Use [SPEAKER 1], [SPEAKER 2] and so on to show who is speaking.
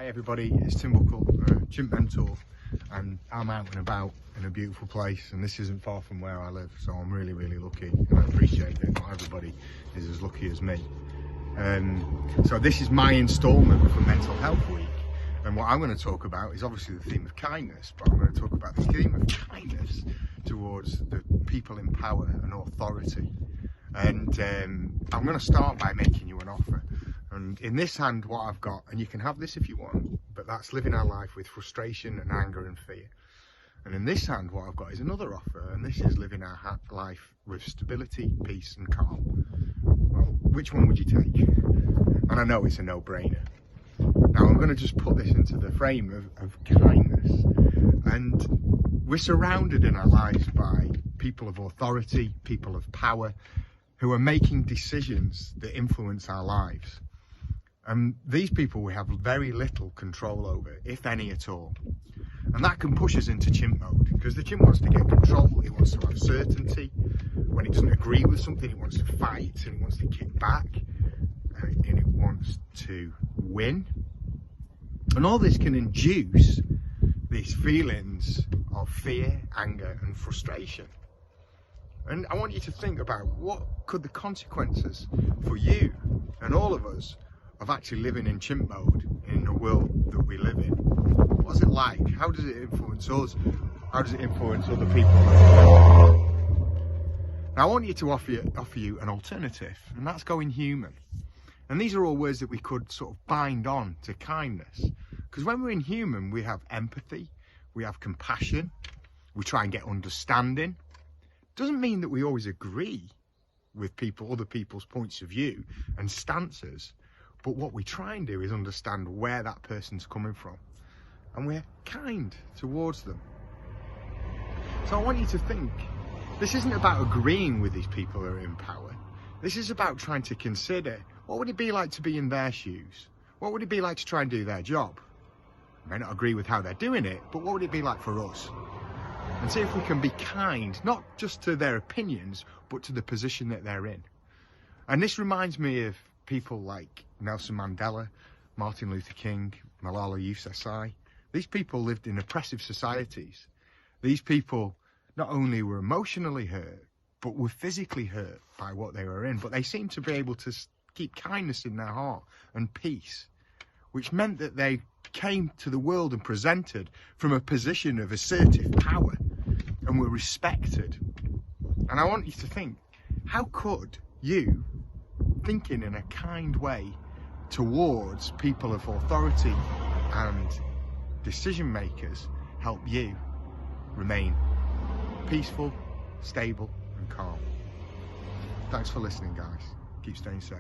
[SPEAKER 1] Hi everybody, it's Tim Buckle, Chimp mentor, and I'm out and about in a beautiful place, and this isn't far from where I live, so I'm really lucky, and I appreciate that not everybody is as lucky as me. So this is my instalment for Mental Health Week, and what I'm going to talk about is obviously the theme of kindness, but I'm going to talk about the theme of kindness towards the people in power and authority. And I'm going to start by making you an offer. And in this hand, what I've got, and you can have this if you want, but that's living our life with frustration and anger and fear. And in this hand, what I've got is another offer, and this is living our life with stability, peace and calm. Well, which one would you take? And I know it's a no-brainer. Now I'm going to just put this into the frame of kindness. And we're surrounded in our lives by people of authority, people of power, who are making decisions that influence our lives. And these people we have very little control over, if any at all. And that can push us into chimp mode, because the chimp wants to get control, it wants to have certainty. When it doesn't agree with something, it wants to fight, and it wants to kick back, and it wants to win. And all this can induce these feelings of fear, anger and frustration. And I want you to think about what could the consequences for you and all of us of actually living in chimp mode in the world that we live in. What's it like? How does it influence us? How does it influence other people? Now I want you to offer you an alternative, and that's going human. And these are all words that we could sort of bind on to kindness. Because when we're in human, we have empathy, we have compassion, we try and get understanding. Doesn't mean that we always agree with other people's points of view and stances, but what we try and do is understand where that person's coming from, and we're kind towards them. So I want you to think, this isn't about agreeing with these people who are in power. This is about trying to consider, what would it be like to be in their shoes? What would it be like to try and do their job? I may not agree with how they're doing it, but what would it be like for us? And see if we can be kind, not just to their opinions, but to the position that they're in. And this reminds me of people like Nelson Mandela, Martin Luther King, Malala Yousafzai. These people lived in oppressive societies. These people not only were emotionally hurt, but were physically hurt by what they were in. But they seemed to be able to keep kindness in their heart and peace, which meant that they came to the world and presented from a position of assertive power and were respected. And I want you to think, how could you, thinking in a kind way towards people of authority and decision makers, help you remain peaceful, stable and calm? Thanks for listening, guys. Keep staying safe.